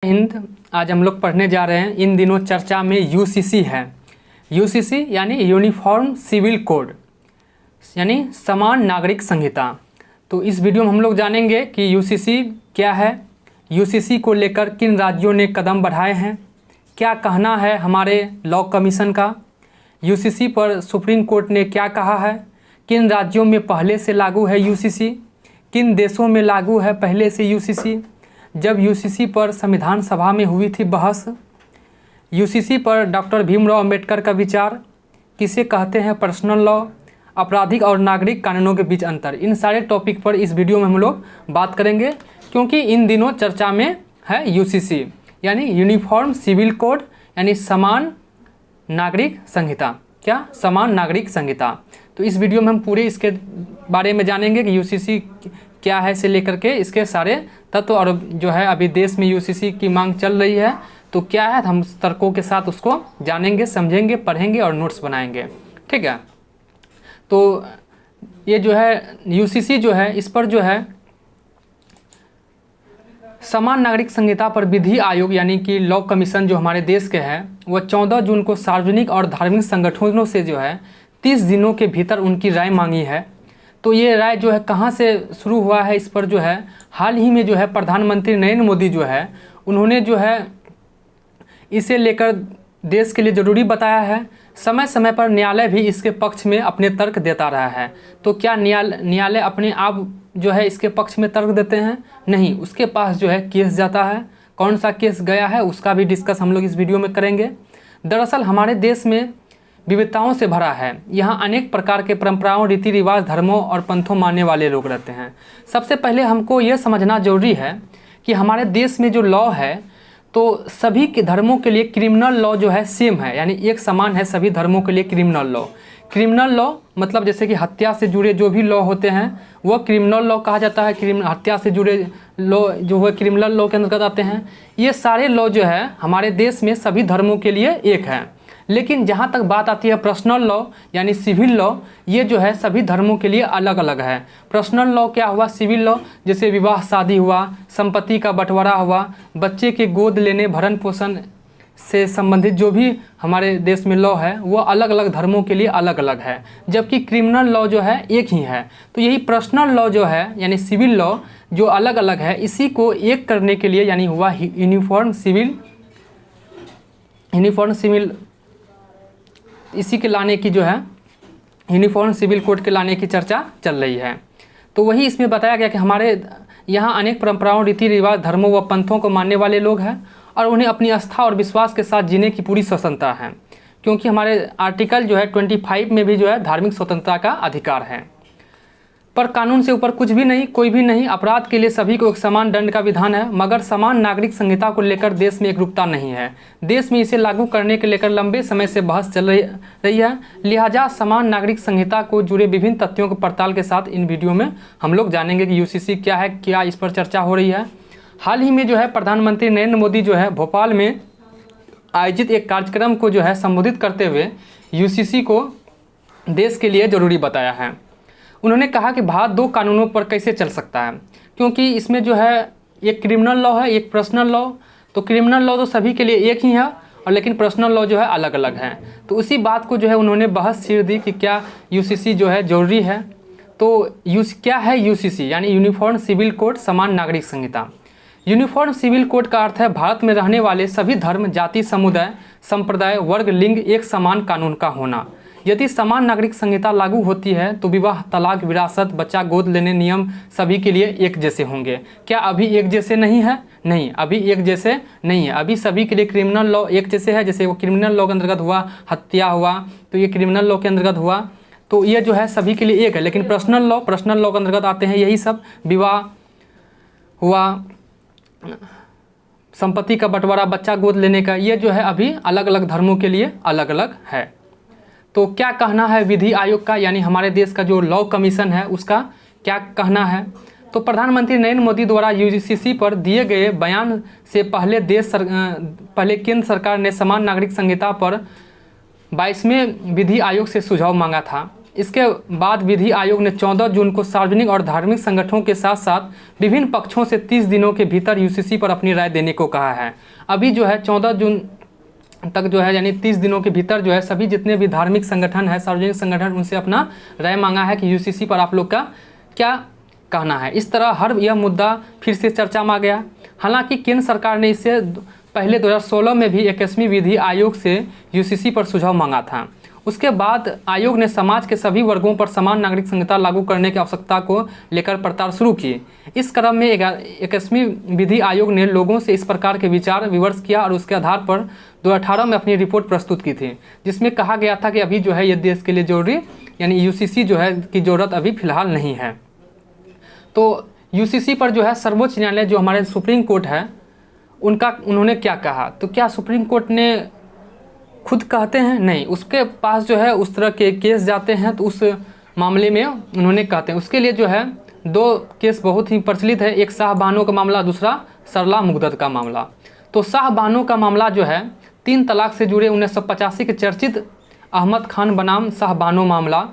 हिंद। आज हम लोग पढ़ने जा रहे हैं, इन दिनों चर्चा में यूसीसी है। यूसीसी यानी यूनिफॉर्म सिविल कोड यानी समान नागरिक संहिता। तो इस वीडियो में हम लोग जानेंगे कि यूसीसी क्या है, यूसीसी को लेकर किन राज्यों ने कदम बढ़ाए हैं, क्या कहना है हमारे लॉ कमीशन का, यूसीसी पर सुप्रीम कोर्ट ने क्या कहा है, किन राज्यों में पहले से लागू है यूसीसी, किन देशों में लागू है पहले से यूसीसी, जब यूसीसी पर संविधान सभा में हुई थी बहस, यूसीसी पर डॉक्टर भीमराव अंबेडकर का विचार, किसे कहते हैं पर्सनल लॉ, आपराधिक और नागरिक कानूनों के बीच अंतर। इन सारे टॉपिक पर इस वीडियो में हम लोग बात करेंगे, क्योंकि इन दिनों चर्चा में है यूसीसी यानी यूनिफॉर्म सिविल कोड यानी समान नागरिक संहिता। क्या? समान नागरिक संहिता। तो इस वीडियो में हम पूरे इसके बारे में जानेंगे कि यूसीसी क्या है से लेकर के इसके सारे तत्व, और जो है अभी देश में यूसीसी की मांग चल रही है तो क्या है, हम तर्कों के साथ उसको जानेंगे, समझेंगे, पढ़ेंगे और नोट्स बनाएंगे। ठीक है। तो ये जो है यूसीसी जो है, इस पर जो है समान नागरिक संहिता पर विधि आयोग यानी कि लॉ कमीशन जो हमारे देश के हैं, वह 14 जून को सार्वजनिक और धार्मिक संगठनों से जो है 30 दिनों के भीतर उनकी राय मांगी है। तो ये राय जो है कहाँ से शुरू हुआ है, इस पर जो है हाल ही में जो है प्रधानमंत्री नरेंद्र मोदी जो है उन्होंने जो है इसे लेकर देश के लिए ज़रूरी बताया है। समय समय पर न्यायालय भी इसके पक्ष में अपने तर्क देता रहा है। तो क्या न्यायालय अपने आप जो है इसके पक्ष में तर्क देते हैं? नहीं, उसके पास जो है केस जाता है। कौन सा केस गया है उसका भी डिस्कस हम लोग इस वीडियो में करेंगे। दरअसल हमारे देश में विविधताओं से भरा है। यहाँ अनेक प्रकार के परंपराओं, रीति रिवाज, धर्मों और पंथों मानने वाले लोग रहते हैं। सबसे पहले हमको ये समझना जरूरी है कि हमारे देश में जो लॉ है तो सभी के धर्मों के लिए क्रिमिनल लॉ जो है सेम है, यानी एक समान है सभी धर्मों के लिए क्रिमिनल लॉ। क्रिमिनल लॉ मतलब जैसे कि हत्या से जुड़े जो भी लॉ होते हैं वह क्रिमिनल लॉ कहा जाता है। हत्या से जुड़े लॉ जो है क्रिमिनल लॉ के अंतर्गत आते हैं। ये सारे लॉ जो है हमारे देश में सभी धर्मों के लिए एक है। लेकिन जहाँ तक बात आती है पर्सनल लॉ यानी सिविल लॉ, ये जो है सभी धर्मों के लिए अलग अलग है। पर्सनल लॉ क्या हुआ? सिविल लॉ जैसे विवाह शादी हुआ, संपत्ति का बंटवारा हुआ, बच्चे के गोद लेने, भरण पोषण से संबंधित जो भी हमारे देश में लॉ है वो अलग अलग धर्मों के लिए अलग अलग है, जबकि क्रिमिनल लॉ जो है एक ही है। तो यही पर्सनल लॉ जो है यानी सिविल लॉ जो अलग अलग है, इसी को एक करने के लिए यानी हुआ यूनिफॉर्म सिविल इसी के लाने की जो है यूनिफॉर्म सिविल कोड के लाने की चर्चा चल रही है। तो वही इसमें बताया गया कि हमारे यहाँ अनेक परंपराओं, रीति रिवाज, धर्मों व पंथों को मानने वाले लोग हैं और उन्हें अपनी आस्था और विश्वास के साथ जीने की पूरी स्वतंत्रता है, क्योंकि हमारे आर्टिकल जो है 25 में भी जो है धार्मिक स्वतंत्रता का अधिकार है। पर कानून से ऊपर कुछ भी नहीं, कोई भी नहीं। अपराध के लिए सभी को एक समान दंड का विधान है, मगर समान नागरिक संहिता को लेकर देश में एकरूपता नहीं है। देश में इसे लागू करने के लेकर लंबे समय से बहस चल रही है। लिहाजा समान नागरिक संहिता को जुड़े विभिन्न तथ्यों को पड़ताल के साथ इन वीडियो में हम लोग जानेंगे कि यूसीसी क्या है, क्या इस पर चर्चा हो रही है। हाल ही में जो है प्रधानमंत्री नरेंद्र मोदी जो है भोपाल में आयोजित एक कार्यक्रम को जो है संबोधित करते हुए यूसीसी को देश के लिए ज़रूरी बताया है। उन्होंने कहा कि भारत दो कानूनों पर कैसे चल सकता है, क्योंकि इसमें जो है एक क्रिमिनल लॉ है, एक पर्सनल लॉ। तो क्रिमिनल लॉ तो सभी के लिए एक ही है, और लेकिन पर्सनल लॉ जो है अलग अलग है। तो उसी बात को जो है उन्होंने बहस छेड़ दी कि क्या यूसीसी जो है जरूरी है। तो क्या है यूसीसी यानी यूनिफॉर्म सिविल कोड समान नागरिक संहिता। यूनिफॉर्म सिविल कोड का अर्थ है भारत में रहने वाले सभी धर्म, जाति, समुदाय, संप्रदाय, वर्ग, लिंग एक समान कानून का होना। यदि समान नागरिक संहिता लागू होती है तो विवाह, तलाक, विरासत, बच्चा गोद लेने नियम सभी के लिए एक जैसे होंगे। क्या अभी एक जैसे नहीं है? नहीं, अभी एक जैसे नहीं है। अभी सभी के लिए क्रिमिनल लॉ एक जैसे है। जैसे वो क्रिमिनल लॉ के अंतर्गत हुआ हत्या हुआ तो ये क्रिमिनल लॉ के अंतर्गत हुआ, तो ये जो है सभी के लिए एक है। लेकिन पर्सनल लॉ के अंतर्गत आते हैं यही सब, विवाह हुआ, संपत्ति का बंटवारा, बच्चा गोद लेने का, ये जो है अभी अलग अलग धर्मों के लिए अलग अलग है। तो क्या कहना है विधि आयोग का यानी हमारे देश का जो लॉ कमीशन है उसका क्या कहना है? तो प्रधानमंत्री नरेंद्र मोदी द्वारा यूसीसी पर दिए गए बयान से पहले केंद्र सरकार ने समान नागरिक संहिता पर 22वें विधि आयोग से सुझाव मांगा था। इसके बाद विधि आयोग ने 14 जून को सार्वजनिक और धार्मिक संगठनों के साथ साथ विभिन्न पक्षों से 30 दिनों के भीतर यूसीसी पर अपनी राय देने को कहा है। अभी जो है 14 जून तक जो है यानी 30 दिनों के भीतर जो है सभी जितने भी धार्मिक संगठन है, सार्वजनिक संगठन, उनसे अपना राय मांगा है कि यूसीसी पर आप लोग का क्या कहना है। इस तरह हर यह मुद्दा फिर से चर्चा में आ गया। हालांकि केंद्र सरकार ने इससे पहले 2016 में भी 21वीं विधि आयोग से यूसीसी पर सुझाव मांगा था। उसके बाद आयोग ने समाज के सभी वर्गों पर समान नागरिक संहिता लागू करने की आवश्यकता को लेकर पड़ताल शुरू की। इस क्रम में 21वीं विधि आयोग ने लोगों से इस प्रकार के विचार विमर्श किया और उसके आधार पर 2018 में अपनी रिपोर्ट प्रस्तुत की थी, जिसमें कहा गया था कि अभी जो है ये देश के लिए जरूरी यानी यूसीसी जो है की ज़रूरत अभी फ़िलहाल नहीं है। तो यूसीसी पर जो है सर्वोच्च न्यायालय जो हमारे सुप्रीम कोर्ट है उन्होंने क्या कहा, तो क्या सुप्रीम कोर्ट ने खुद कहते हैं? नहीं, उसके पास जो है उस तरह के केस जाते हैं तो उस मामले में उन्होंने कहते हैं। उसके लिए जो है 2 केस बहुत ही प्रचलित है, एक शाह बानो का मामला, दूसरा सरला मुगदद का मामला। तो शाह बानो का मामला जो है 3 तलाक से जुड़े 1985 के चर्चित अहमद खान बनाम शाह बानो मामला,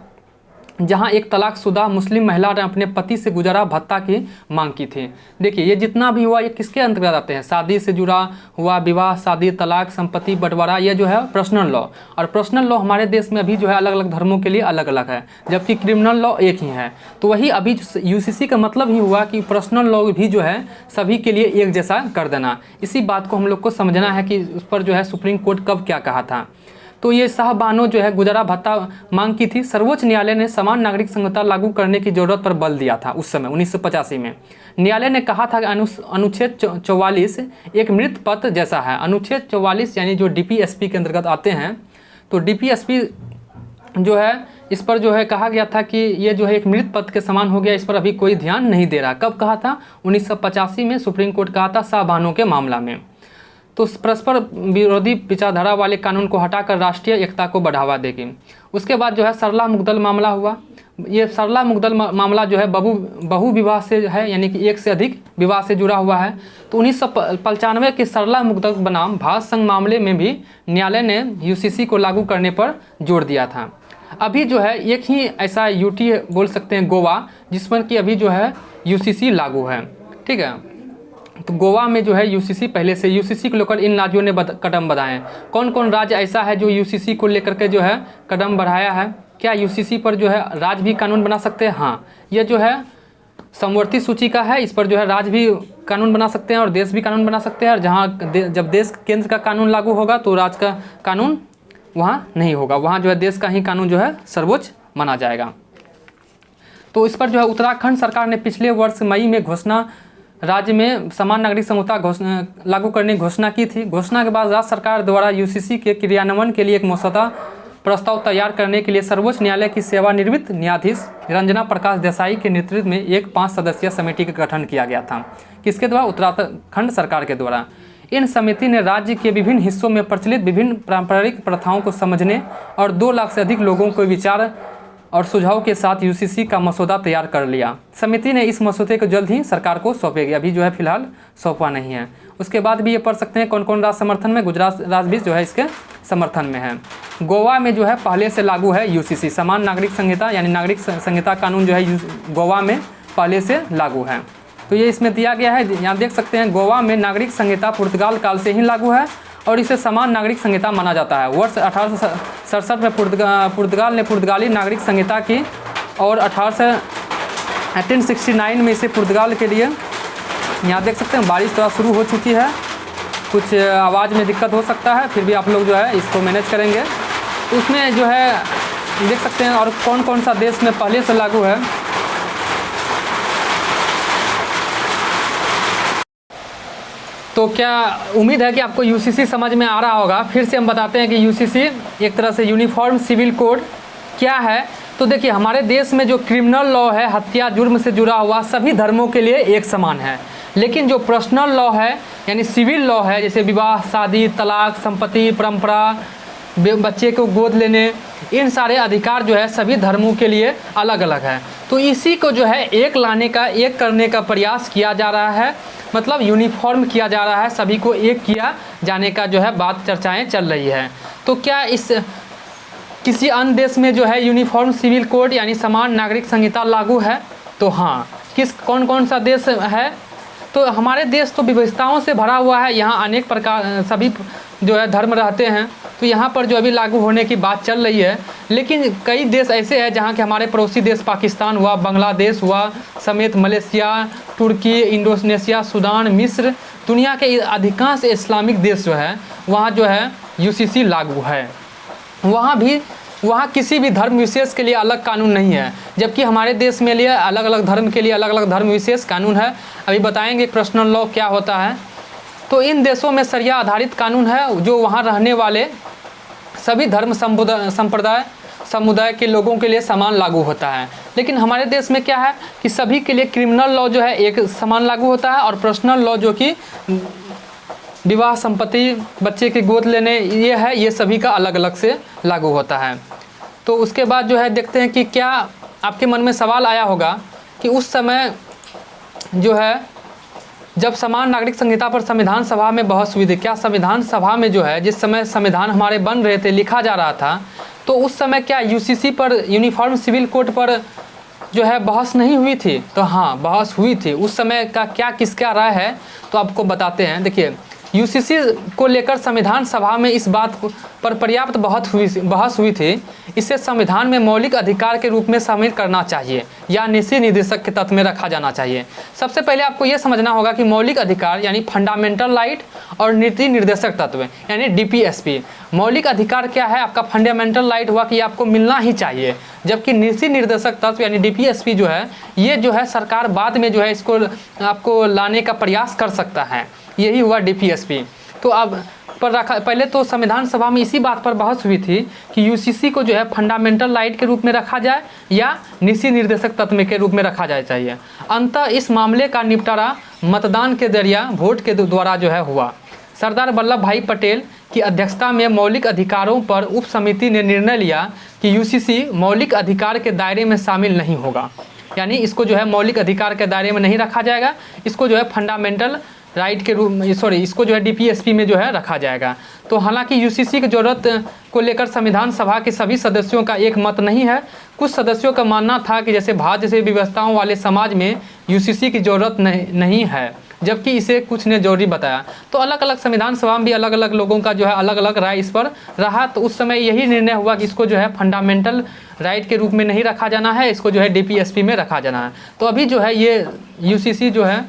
जहां एक तलाकशुदा मुस्लिम महिला ने अपने पति से गुजारा भत्ता की मांग की थी। देखिए ये जितना भी हुआ ये किसके अंतर्गत आते हैं? शादी से जुड़ा हुआ विवाह, शादी, तलाक, संपत्ति बंटवारा, ये जो है पर्सनल लॉ। और पर्सनल लॉ हमारे देश में अभी जो है अलग अलग धर्मों के लिए अलग अलग है, जबकि क्रिमिनल लॉ एक ही है। तो वही अभी यूसीसी का मतलब ही हुआ कि पर्सनल लॉ भी जो है सभी के लिए एक जैसा कर देना। इसी बात को हम लोग को समझना है कि उस पर जो है सुप्रीम कोर्ट कब क्या कहा था। तो ये शाह बानो जो है गुजारा भत्ता मांग की थी। सर्वोच्च न्यायालय ने समान नागरिक संहिता लागू करने की जरूरत पर बल दिया था। उस समय 1985 में न्यायालय ने कहा था कि अनुच्छेद 44 एक मृत पद जैसा है। अनुच्छेद 44 यानी जो डीपीएसपी के अंतर्गत आते हैं, तो डीपीएसपी जो है इस पर जो है कहा गया था कि ये जो है एक मृत पद के समान हो गया, इस पर अभी कोई ध्यान नहीं दे रहा। कब कहा था? 1985 में सुप्रीम कोर्ट कहा था शाह बानो के मामला में। तो परस्पर विरोधी विचारधारा वाले कानून को हटाकर राष्ट्रीय एकता को बढ़ावा देगी। उसके बाद जो है सरला मुगदल मामला हुआ। ये सरला मुगदल मामला जो है बहु विवाह से है, यानी कि एक से अधिक विवाह से जुड़ा हुआ है। तो 1995 के सरला मुगदल बनाम भारत संघ मामले में भी न्यायालय ने यूसीसी को लागू करने पर जोर दिया था। अभी जो है एक ही ऐसा यूटी बोल सकते हैं गोवा, जिस पर कि अभी जो है यूसीसी लागू है। ठीक है, तो गोवा में जो है यूसीसी पहले से, यूसीसी को लेकर इन राज्यों ने कदम बढ़ाए हैं। कौन कौन राज्य ऐसा है जो यूसीसी को लेकर के जो है कदम बढ़ाया है? क्या यूसीसी पर जो है राज्य भी कानून बना सकते हैं? हाँ, ये जो है समवर्ती सूची का है, इस पर जो है राज्य भी कानून बना सकते हैं और देश भी कानून बना सकते हैं। और जहाँ जब देश केंद्र का कानून लागू होगा तो राज्य का कानून वहाँ नहीं होगा, वहाँ जो है देश का ही कानून जो है सर्वोच्च माना जाएगा। तो इस पर जो है उत्तराखंड सरकार ने पिछले वर्ष मई में राज्य में समान नागरिक संहिता लागू करने की घोषणा की थी। घोषणा के बाद राज्य सरकार द्वारा यूसीसी के क्रियान्वयन के लिए एक मसौदा प्रस्ताव तैयार करने के लिए सर्वोच्च न्यायालय की सेवानिवृत्त न्यायाधीश रंजना प्रकाश देसाई के नेतृत्व में एक 5 सदस्यीय समिति का गठन किया गया था। किसके द्वारा? उत्तराखंड सरकार के द्वारा। इन समिति ने राज्य के विभिन्न हिस्सों में प्रचलित विभिन्न पारंपरिक प्रथाओं को समझने और 2 लाख से अधिक लोगों को विचार और सुझाव के साथ यूसीसी का मसौदा तैयार कर लिया। समिति ने इस मसौदे को जल्द ही सरकार को सौंपेगी, अभी जो है फिलहाल सौंपा नहीं है। उसके बाद भी ये पढ़ सकते हैं कौन कौन राज्य समर्थन में, गुजरात राज्य भी जो है इसके समर्थन में है। गोवा में जो है पहले से लागू है यूसीसी, समान नागरिक संहिता यानी नागरिक संहिता कानून जो है गोवा में पहले से लागू है। तो ये इसमें दिया गया है, यहाँ देख सकते हैं गोवा में नागरिक संहिता पुर्तगाल काल से ही लागू है और इसे समान नागरिक संहिता माना जाता है। वर्ष 1867 में पुर्तगाल ने पुर्तगाली नागरिक संहिता की और 1869 में इसे पुर्तगाल के लिए, यहाँ देख सकते हैं बारिश थोड़ा शुरू हो चुकी है, कुछ आवाज़ में दिक्कत हो सकता है, फिर भी आप लोग जो है इसको मैनेज करेंगे। तो उसमें जो है देख सकते हैं और कौन कौन सा देश में पहले से लागू है। तो क्या उम्मीद है कि आपको यूसीसी समझ में आ रहा होगा। फिर से हम बताते हैं कि यूसीसी एक तरह से यूनिफॉर्म सिविल कोड क्या है। तो देखिए हमारे देश में जो क्रिमिनल लॉ है, हत्या जुर्म से जुड़ा हुआ, सभी धर्मों के लिए एक समान है। लेकिन जो पर्सनल लॉ है यानी सिविल लॉ है, जैसे विवाह, शादी, तलाक, संपत्ति, परंपरा, बच्चे को गोद लेने, इन सारे अधिकार जो है सभी धर्मों के लिए अलग अलग है। तो इसी को जो है एक लाने का, एक करने का प्रयास किया जा रहा है, मतलब यूनिफॉर्म किया जा रहा है, सभी को एक किया जाने का जो है बात चर्चाएं चल रही है। तो किसी अन्य देश में जो है यूनिफॉर्म सिविल कोड यानी समान नागरिक संहिता लागू है? तो हाँ, कौन कौन सा देश है? तो हमारे देश तो विविधताओं से भरा हुआ है, यहाँ अनेक प्रकार सभी जो है धर्म रहते हैं, तो यहाँ पर जो अभी लागू होने की बात चल रही है। लेकिन कई देश ऐसे हैं जहाँ के हमारे पड़ोसी देश पाकिस्तान हुआ, बांग्लादेश हुआ, समेत मलेशिया, तुर्की, इंडोनेशिया, सूडान, मिस्र, दुनिया के अधिकांश इस्लामिक देश जो है वहाँ जो है यूसीसी लागू है। वहाँ किसी भी धर्म विशेष के लिए अलग कानून नहीं है, जबकि हमारे देश में लिए अलग अलग धर्म के लिए अलग अलग धर्म विशेष कानून है। अभी बताएंगे पर्सनल लॉ क्या होता है। तो इन देशों में शरिया आधारित कानून है जो वहाँ रहने वाले सभी धर्म समुदाय के लोगों के लिए समान लागू होता है। लेकिन हमारे देश में क्या है कि सभी के लिए क्रिमिनल लॉ जो है एक समान लागू होता है, और पर्सनल लॉ जो कि विवाह, संपत्ति, बच्चे की गोद लेने ये सभी का अलग अलग से लागू होता है। तो उसके बाद जो है देखते हैं कि क्या आपके मन में सवाल आया होगा कि उस समय जो है जब समान नागरिक संहिता पर संविधान सभा में बहस हुई थी, क्या संविधान सभा में जो है जिस समय संविधान हमारे बन रहे थे, लिखा जा रहा था, तो उस समय क्या यूसीसी पर, यूनिफॉर्म सिविल कोड पर जो है बहस नहीं हुई थी? तो हाँ, बहस हुई थी। उस समय का क्या किसका राय है तो आपको बताते हैं। देखिए, यूसीसी को लेकर संविधान सभा में इस बात पर पर्याप्त बहस हुई थी, इसे संविधान में मौलिक अधिकार के रूप में शामिल करना चाहिए या नीति निर्देशक के तत्व में रखा जाना चाहिए। सबसे पहले आपको यह समझना होगा कि मौलिक अधिकार यानी फंडामेंटल राइट और नीति निर्देशक तत्व यानी डीपीएसपी। मौलिक अधिकार क्या है? आपका फंडामेंटल राइट हुआ कि आपको मिलना ही चाहिए, जबकि नीति निर्देशक तत्व यानी डीपीएसपी जो है ये जो है सरकार बाद में जो है इसको आपको लाने का प्रयास कर सकता है, यही हुआ डीपीएसपी। तो अब पर रखा, पहले तो संविधान सभा में इसी बात पर बहस हुई थी कि यूसीसी को जो है फंडामेंटल राइट के रूप में रखा जाए या नीति निर्देशक तत्व के रूप में रखा जाए चाहिए। अंततः इस मामले का निपटारा मतदान के जरिए वोट के द्वारा जो है हुआ। सरदार वल्लभ भाई पटेल की अध्यक्षता में मौलिक अधिकारों पर उप समिति ने निर्णय लिया कि यूसीसी मौलिक अधिकार के दायरे में शामिल नहीं होगा, यानी इसको जो है मौलिक अधिकार के दायरे में नहीं रखा जाएगा, इसको जो है फंडामेंटल राइट के रूप में इसको जो है डीपीएसपी में जो है रखा जाएगा। तो हालांकि यूसीसी की ज़रूरत को लेकर संविधान सभा के सभी सदस्यों का एक मत नहीं है। कुछ सदस्यों का मानना था कि जैसे भारत जैसे व्यवस्थाओं वाले समाज में यूसीसी की ज़रूरत नहीं है, जबकि इसे कुछ ने जरूरी बताया। तो अलग अलग संविधान सभा में भी अलग अलग लोगों का जो है अलग अलग राय इस पर रहा। तो उस समय यही निर्णय हुआ कि इसको जो है फंडामेंटल राइट के रूप में नहीं रखा जाना है, इसको जो है डीपीएसपी में रखा जाना है। तो अभी जो है ये यूसीसी जो है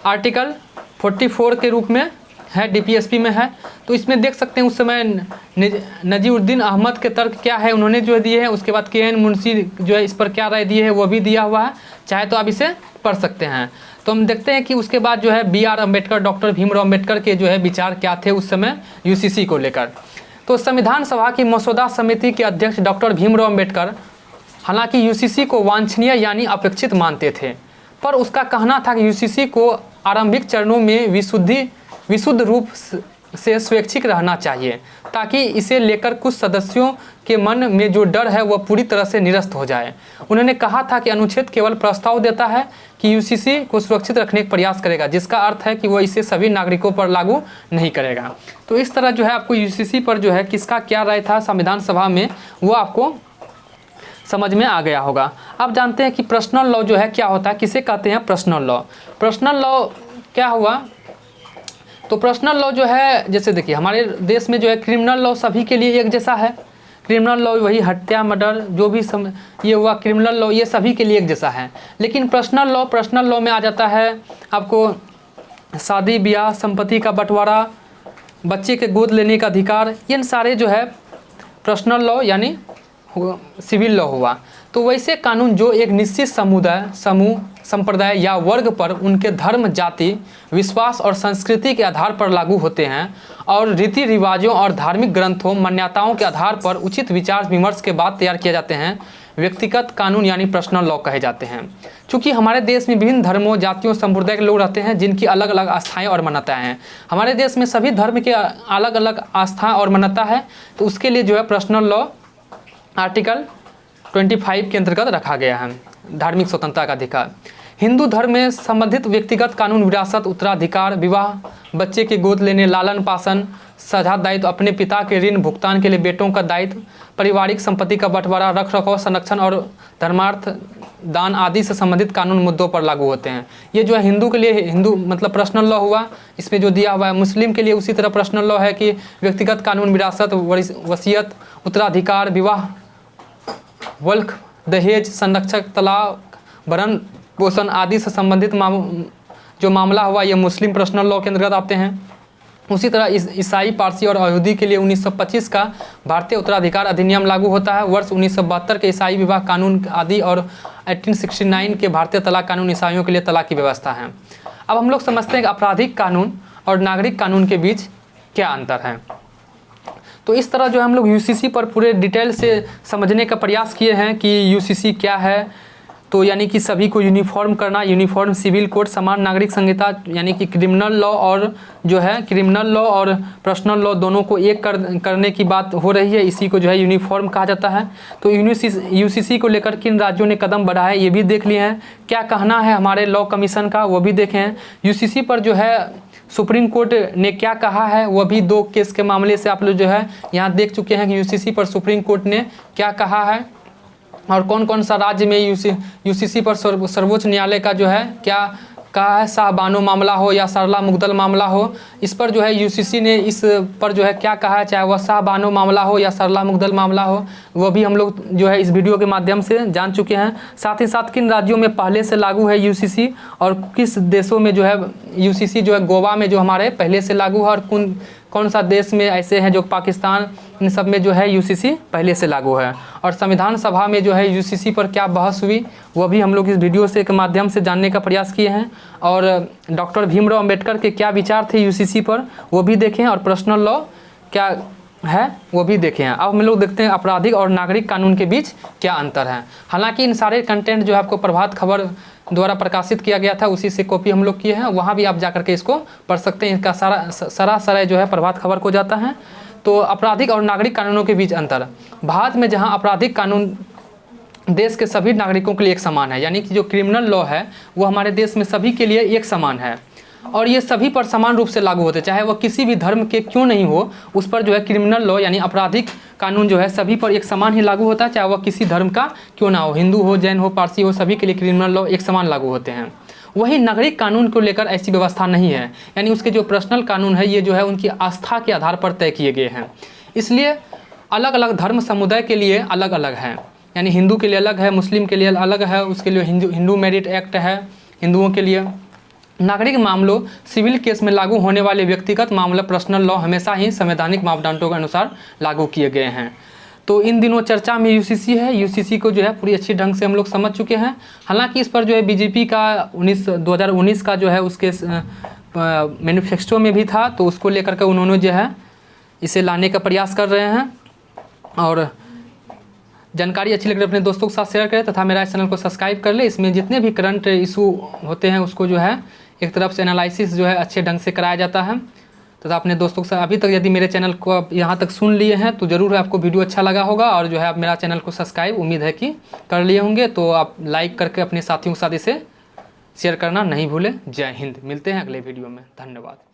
आर्टिकल 44 के रूप में है, डीपीएसपी में है। तो इसमें देख सकते हैं उस समय नजीरुद्दीन अहमद के तर्क क्या है उन्होंने जो दिए हैं, उसके बाद के.एन. मुंशी जो है इस पर क्या राय दिए है वो भी दिया हुआ है, चाहे तो आप इसे पढ़ सकते हैं। तो हम देखते हैं कि उसके बाद जो है बी.आर. अम्बेडकर, डॉक्टर भीमराव अम्बेडकर के जो है विचार क्या थे उस समय यूसीसी को लेकर। तो संविधान सभा की मसौदा समिति के अध्यक्ष डॉक्टर भीमराव अम्बेडकर हालांकि यूसीसी को वांछनीय यानी अपेक्षित मानते थे, पर उसका कहना था कि यूसीसी को आरंभिक चरणों में विशुद्ध रूप से स्वैच्छिक रहना चाहिए, ताकि इसे लेकर कुछ सदस्यों के मन में जो डर है वह पूरी तरह से निरस्त हो जाए। उन्होंने कहा था कि अनुच्छेद केवल प्रस्ताव देता है कि यूसीसी को सुरक्षित रखने का प्रयास करेगा, जिसका अर्थ है कि वह इसे सभी नागरिकों पर लागू नहीं करेगा। तो इस तरह जो है आपको यूसीसी पर जो है किसका क्या राय था संविधान सभा में वो आपको समझ में आ गया होगा। अब जानते हैं कि पर्सनल लॉ जो है क्या होता है, किसे कहते हैं पर्सनल लॉ। पर्सनल लॉ क्या हुआ? तो पर्सनल लॉ जो है जैसे देखिए हमारे देश में जो है क्रिमिनल लॉ सभी के लिए एक जैसा है। क्रिमिनल लॉ वही हत्या, मर्डर जो भी ये हुआ क्रिमिनल लॉ ये सभी के लिए एक जैसा है। लेकिन पर्सनल लॉ में आ जाता है आपको शादी ब्याह, संपत्ति का बंटवारा, बच्चे के गोद लेने का अधिकार, ये सारे जो है पर्सनल लॉ यानी सिविल लॉ हुआ। तो वैसे कानून जो एक निश्चित समूह, संप्रदाय या वर्ग पर उनके धर्म, जाति, विश्वास और संस्कृति के आधार पर लागू होते हैं और रीति रिवाजों और धार्मिक ग्रंथों, मान्यताओं के आधार पर उचित विचार विमर्श के बाद तैयार किए जाते हैं, व्यक्तिगत कानून यानी पर्सनल लॉ कहे जाते हैं। चूँकि हमारे देश में विभिन्न धर्मों, जातियों, संप्रदाय के लोग रहते हैं जिनकी अलग अलग आस्थाएं और मान्यताएं हैं। हमारे देश में सभी धर्म के अलग अलग आस्था और मान्यता है, तो उसके लिए जो है पर्सनल लॉ आर्टिकल 25 के अंतर्गत रखा गया है, धार्मिक स्वतंत्रता का अधिकार। हिंदू धर्म में संबंधित व्यक्तिगत कानून, विरासत, उत्तराधिकार, विवाह, बच्चे की गोद लेने, लालन पालन, साझा दायित्व, अपने पिता के ऋण भुगतान के लिए बेटों का दायित्व, पारिवारिक संपत्ति का बंटवारा, रख रखाव, संरक्षण और धर्मार्थ दान आदि से संबंधित कानून मुद्दों पर लागू होते हैं। ये जो है हिंदू के लिए हिंदू मतलब पर्सनल लॉ हुआ, इसमें जो दिया हुआ है। मुस्लिम के लिए उसी तरह पर्सनल लॉ है कि व्यक्तिगत कानून, विरासत, वसीयत, उत्तराधिकार, विवाह, वल्क, दहेज, संरक्षक, तलाक, भरण पोषण आदि से संबंधित जो मामला हुआ ये मुस्लिम पर्सनल लॉ के अंतर्गत आते हैं। उसी तरह ईसाई, पारसी और यहूदी के लिए 1925 का भारतीय उत्तराधिकार अधिनियम लागू होता है। वर्ष 1972 के ईसाई विवाह कानून आदि और 1869 के भारतीय तलाक कानून ईसाइयों के लिए तलाक की व्यवस्था है। अब हम लोग समझते हैं कि आपराधिक कानून और नागरिक कानून के बीच क्या अंतर है। तो इस तरह जो हम लोग यूसीसी पर पूरे डिटेल से समझने का प्रयास किए हैं कि यूसीसी क्या है। तो यानी कि सभी को यूनिफॉर्म करना, यूनिफॉर्म सिविल कोड, समान नागरिक संहिता, यानी कि क्रिमिनल लॉ और जो है क्रिमिनल लॉ और पर्सनल लॉ दोनों को एक करने की बात हो रही है। इसी को जो है यूनिफॉर्म कहा जाता है। तो यूसीसी को लेकर किन राज्यों ने कदम बढ़ाए ये भी देख लिए हैं। क्या कहना है हमारे लॉ कमीशन का वो भी देखे हैं। यूसीसी पर जो है सुप्रीम कोर्ट ने क्या कहा है वो भी 2 केस के मामले से आप लोग जो है यहाँ देख चुके हैं कि यूसीसी पर सुप्रीम कोर्ट ने क्या कहा है और कौन कौन सा राज्य में यूसीसी पर सर्वोच्च न्यायालय का जो है क्या कहा है। शाहबानो मामला हो या सरला मुगदल मामला हो, इस पर जो है यूसीसी ने इस पर जो है क्या कहा है, चाहे वह शाहबानो मामला हो या सरला मुगदल मामला हो, वो भी हम लोग जो है इस वीडियो के माध्यम से जान चुके हैं। साथ ही साथ किन राज्यों में पहले से लागू है यूसीसी और किस देशों में जो है यूसीसी जो है गोवा में जो हमारे पहले से लागू है और कौन सा देश में ऐसे हैं जो पाकिस्तान, इन सब में जो है यूसीसी पहले से लागू है। और संविधान सभा में जो है यूसीसी पर क्या बहस हुई वो भी हम लोग इस वीडियो से के माध्यम से जानने का प्रयास किए हैं। और डॉक्टर भीमराव अंबेडकर के क्या विचार थे यूसीसी पर वो भी देखें और पर्सनल लॉ क्या है वो भी देखें। अब हम लोग देखते हैं आपराधिक और नागरिक कानून के बीच क्या अंतर है। हालांकि इन सारे कंटेंट जो है आपको प्रभात खबर द्वारा प्रकाशित किया गया था, उसी से कॉपी हम लोग किए हैं, वहाँ भी आप जा करके इसको पढ़ सकते हैं। इसका सारा जो है प्रभात खबर को जाता है। तो आपराधिक और नागरिक कानूनों के बीच अंतर। भारत में जहाँ आपराधिक कानून देश के सभी नागरिकों के लिए एक समान है, यानी कि जो क्रिमिनल लॉ है वो हमारे देश में सभी के लिए एक समान है और ये सभी पर समान रूप से लागू होते हैं, चाहे वह किसी भी धर्म के क्यों नहीं हो, उस पर जो है क्रिमिनल लॉ यानी आपराधिक कानून जो है सभी पर एक समान ही लागू होता है, चाहे वह किसी धर्म का क्यों ना हो, हिंदू हो, जैन हो, पारसी हो, सभी के लिए क्रिमिनल लॉ एक समान लागू होते हैं। वही नागरिक कानून को लेकर ऐसी व्यवस्था नहीं है, यानी उसके जो पर्सनल कानून है ये जो है उनकी आस्था के आधार पर तय किए गए हैं, इसलिए अलग अलग धर्म समुदाय के लिए अलग अलग हैं। यानी हिंदू के लिए अलग है, मुस्लिम के लिए अलग है, उसके लिए हिंदू मेरिट एक्ट है हिंदुओं के लिए। नागरिक मामलों सिविल केस में लागू होने वाले व्यक्तिगत मामला पर्सनल लॉ हमेशा ही संवैधानिक मापदंडों के अनुसार लागू किए गए हैं। तो इन दिनों चर्चा में यूसीसी है, यूसीसी को जो है पूरी अच्छी ढंग से हम लोग समझ चुके हैं। हालांकि इस पर जो है बीजेपी का 2019 का जो है उसके मैनिफेस्टो में भी था, तो उसको लेकर के उन्होंने जो है इसे लाने का प्रयास कर रहे हैं। और जानकारी अच्छी लग रही है अपने दोस्तों के साथ शेयर करें तथा मेरा इस चैनल को सब्सक्राइब कर ले। इसमें जितने भी करंट इशू होते हैं उसको जो है एक तरफ से एनालिसिस जो है अच्छे ढंग से कराया जाता है तथा अपने दोस्तों के साथ। अभी तक यदि मेरे चैनल को आप यहाँ तक सुन लिए हैं तो ज़रूर आपको वीडियो अच्छा लगा होगा और जो है आप मेरा चैनल को सब्सक्राइब उम्मीद है कि कर लिए होंगे। तो आप लाइक करके अपने साथियों के साथ इसे शेयर करना नहीं भूलें। जय हिंद। मिलते हैं अगले वीडियो में। धन्यवाद।